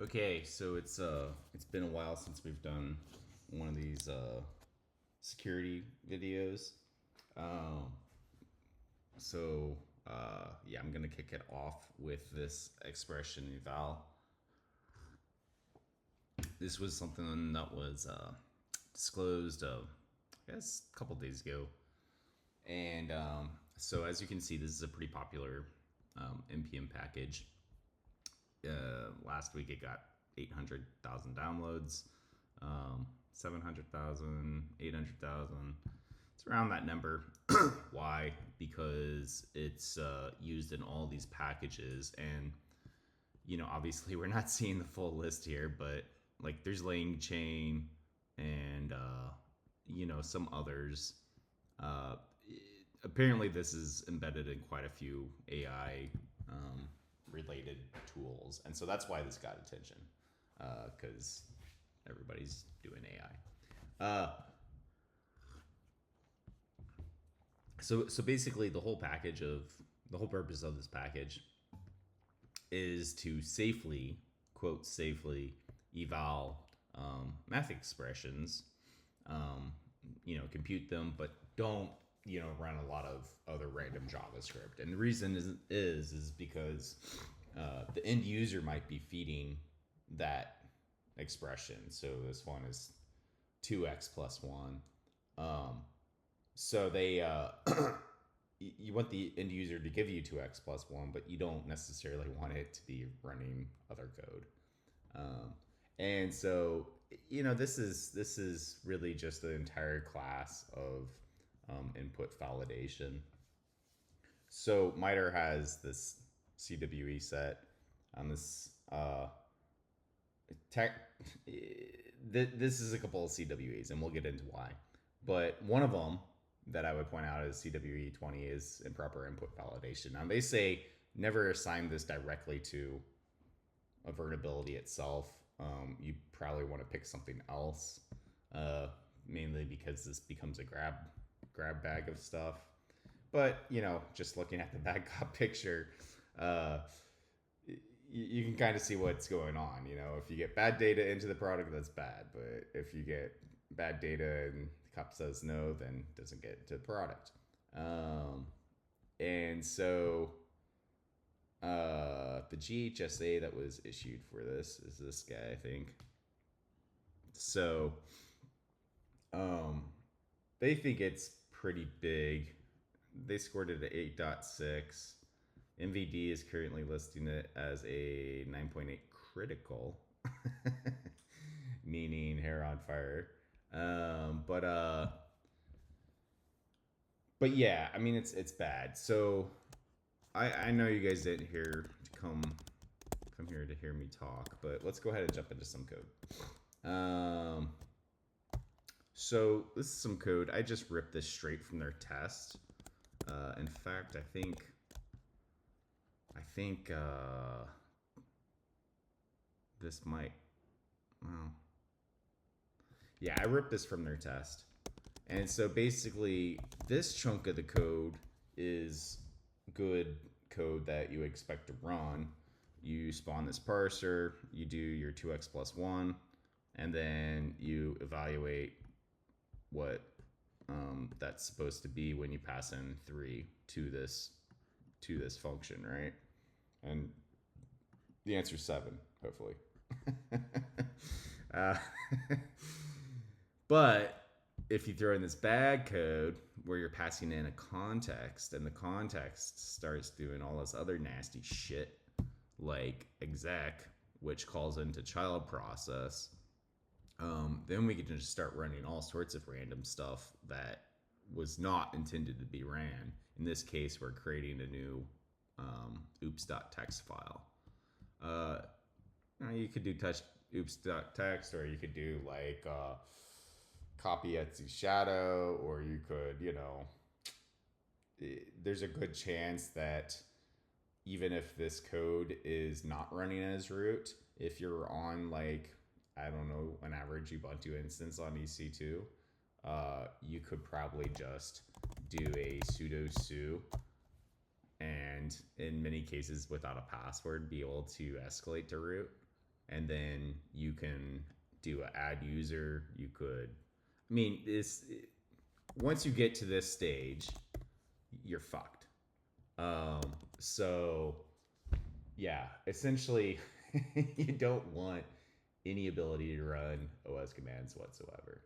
Okay, so it's been a while since we've done one of these security videos. Um, yeah, I'm gonna kick it off with this expression eval. This was something that was disclosed, I guess, a couple days ago, and so as you can see, this is a pretty popular npm package. Last week it got 800,000 downloads, 700,000, 800,000. It's around that number. Why? Because it's used in all these packages, and obviously we're not seeing the full list here, but like there's LangChain and some others. Uh, Apparently, this is embedded in quite a few AI related tools, and so that's why this got attention, because everybody's doing AI. So basically, the whole purpose of this package is to safely, quote, safely eval math expressions, compute them, but don't run a lot of other random JavaScript. And the reason is because the end user might be feeding that expression. So this one is 2x plus 1. So they you want the end user to give you 2x plus 1, but you don't necessarily want it to be running other code. And so this is really just the entire class of input validation. So MITRE has this CWE set on this this is a couple of CWEs, and we'll get into why. But one of them that I would point out is CWE-20 is improper input validation. Now they say never assign this directly to a vulnerability itself. You probably want to pick something else, mainly because this becomes a grab bag of stuff. But just looking at the bad cop picture, you can kind of see what's going on. If you get bad data into the product, that's bad. But if you get bad data and the cop says no, then it doesn't get to the product. And so the GHSA that was issued for this is this guy, I think. So they think it's pretty big. They scored it at 8.6. MVD is currently listing it as a 9.8 critical, meaning hair on fire. But yeah, I mean it's bad. So I know you guys didn't come here to hear me talk, but let's go ahead and jump into some code. So this is some code. I just ripped this straight from their test. In fact, I think this might. Well, yeah, I ripped this from their test. And so basically, this chunk of the code is good code that you expect to run. You spawn this parser, you do your 2x plus 1, and then you evaluate what that's supposed to be when you pass in 3 to this function, right? And the answer is 7, hopefully. uh, but if you throw in this bad code where you're passing in a context, and the context starts doing all this other nasty shit like exec, which calls into child process, then we can just start running all sorts of random stuff that was not intended to be ran. In this case, we're creating a new oops.txt file. You could do oops.txt, or you could do like copy Etsy shadow, or you could, there's a good chance that even if this code is not running as root, if you're on like, I don't know, an average Ubuntu instance on EC2, you could probably just do a sudo su, and in many cases without a password be able to escalate to root. and then you can do a add user. You could, I mean, once you get to this stage, you're fucked. So yeah, essentially, you don't want any ability to run OS commands whatsoever.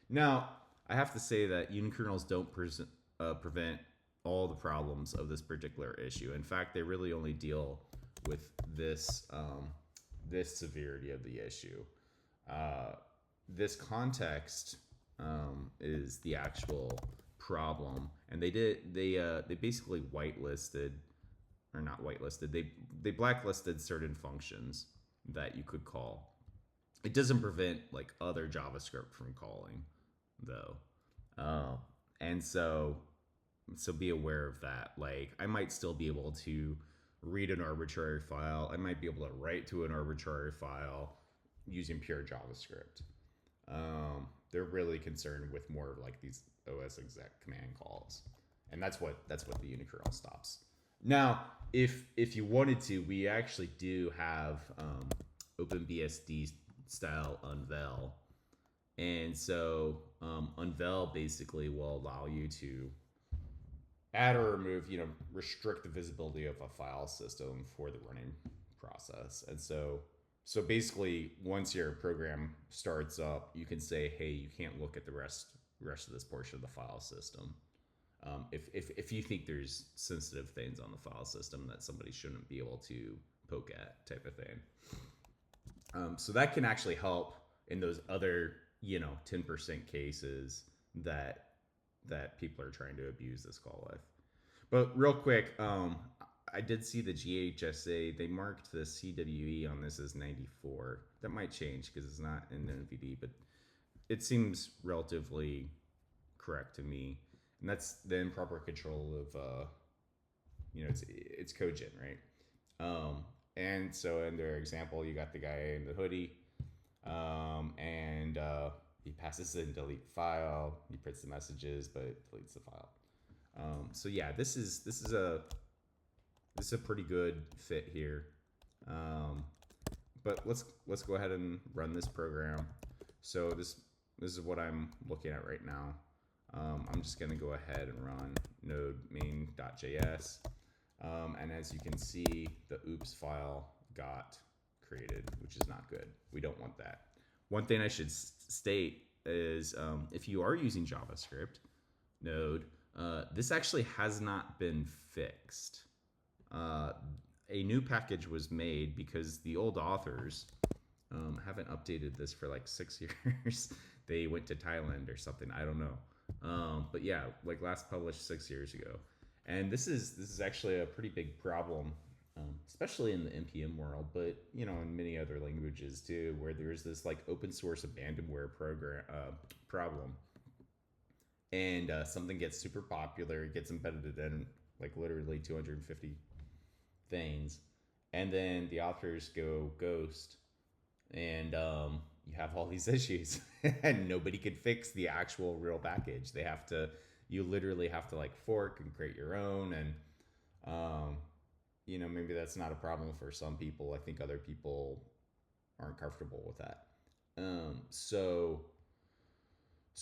Now, I have to say that unikernels don't prevent all the problems of this particular issue. In fact, they really only deal with this severity of the issue. This context is the actual problem, and they basically whitelisted, or not whitelisted. They blacklisted certain functions that you could call. It doesn't prevent like other JavaScript from calling, though, and so be aware of that. Like, I might still be able to read an arbitrary file. I might be able to write to an arbitrary file using pure JavaScript. They're really concerned with more of like these OS exec command calls, and that's what the unikernel stops. Now, if you wanted to, we actually do have OpenBSD style unveil, and so unveil basically will allow you to add or remove, restrict the visibility of a file system for the running process. And so basically, once your program starts up, you can say, hey, you can't look at the rest of this portion of the file system. If you think there's sensitive things on the file system that somebody shouldn't be able to poke at, type of thing. So that can actually help in those other 10% cases that people are trying to abuse this call with. But real quick, I did see the GHSA, they marked the CWE on this as 94. That might change because it's not in the NVD, but it seems relatively correct to me. And that's the improper control of, it's cogent, right? And so in their example, you got the guy in the hoodie, and he passes in delete file, he prints the messages, but deletes the file. So yeah, this is a pretty good fit here. But let's go ahead and run this program. So this is what I'm looking at right now. I'm just going to go ahead and run node main.js. And as you can see, the oops file got created, which is not good. We don't want that. One thing I should state is if you are using JavaScript Node, this actually has not been fixed. A new package was made because the old authors haven't updated this for like 6 years. They went to Thailand or something. I don't know. But yeah, like last published 6 years ago. And this is actually a pretty big problem, especially in the NPM world, but in many other languages too, where there's this like open source abandonware problem, and something gets super popular, it gets embedded in like literally 250 things, and then the authors go ghost, and you have all these issues, and nobody could fix the actual real package. You literally have to like fork and create your own, and maybe that's not a problem for some people. I think other people aren't comfortable with that. So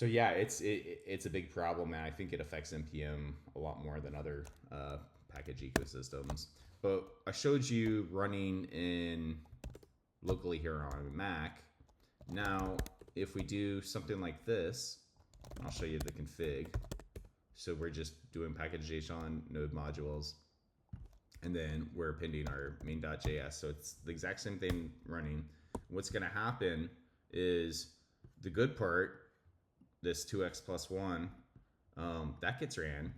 yeah, it's a big problem, and I think it affects NPM a lot more than other package ecosystems. But I showed you running in locally here on Mac. Now, if we do something like this, I'll show you the config. So we're just doing package.json node modules, and then we're appending our main.js. So it's the exact same thing running. What's going to happen is the good part, this 2x plus 1, that gets ran,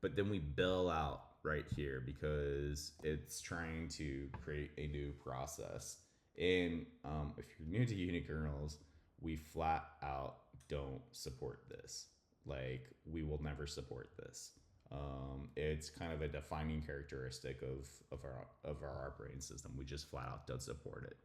but then we bill out right here because it's trying to create a new process. And if you're new to unikernels, we flat out don't support this. Like, we will never support this. It's kind of a defining characteristic of our operating system. We just flat out don't support it.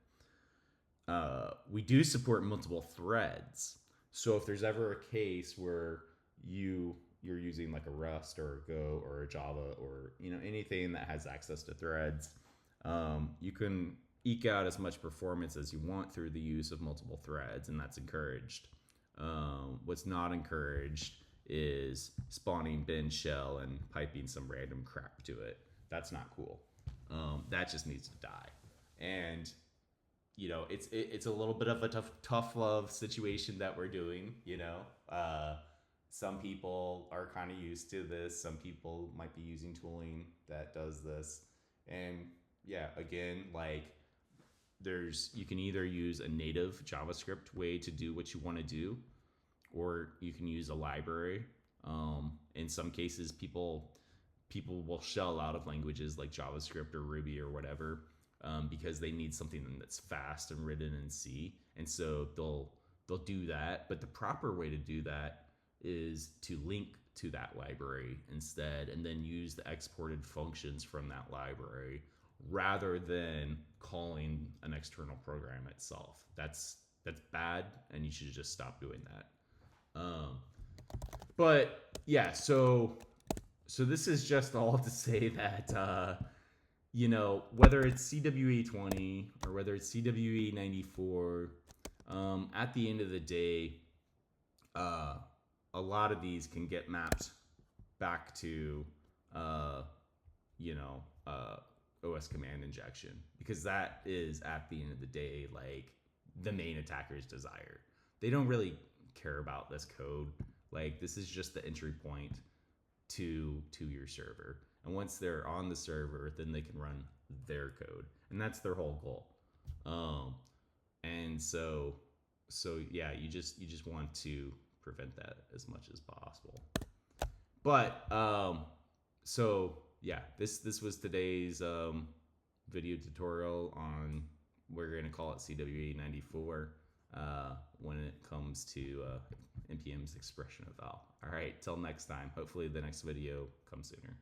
We do support multiple threads. So if there's ever a case where you're using like a Rust or a Go or a Java or anything that has access to threads, you can eke out as much performance as you want through the use of multiple threads, and that's encouraged. What's not encouraged is spawning bin shell and piping some random crap to it. That's not cool. That just needs to die. And you know, it's a little bit of a tough love situation that we're doing. You know, some people are kind of used to this. Some people might be using tooling that does this. And yeah, again, like you can either use a native JavaScript way to do what you want to do, or you can use a library. In some cases, people will shell out of languages like JavaScript or Ruby or whatever, because they need something that's fast and written in C, and so they'll do that. But the proper way to do that is to link to that library instead, and then use the exported functions from that library rather than calling an external program itself. That's bad, and you should just stop doing that. But yeah, so this is just all to say that you know, whether it's CWE20 or whether it's CWE-94, at the end of the day, a lot of these can get mapped back to you know, OS command injection, because that is, at the end of the day, like the main attacker's desire. They don't really care about this code. Like, this is just the entry point to your server, and once they're on the server, then they can run their code, and that's their whole goal. And so yeah, you just want to prevent that as much as possible. But so yeah, this was today's video tutorial on, we're going to call it CWE-94 when it comes to NPM's expression eval. All right, till next time. Hopefully the next video comes sooner.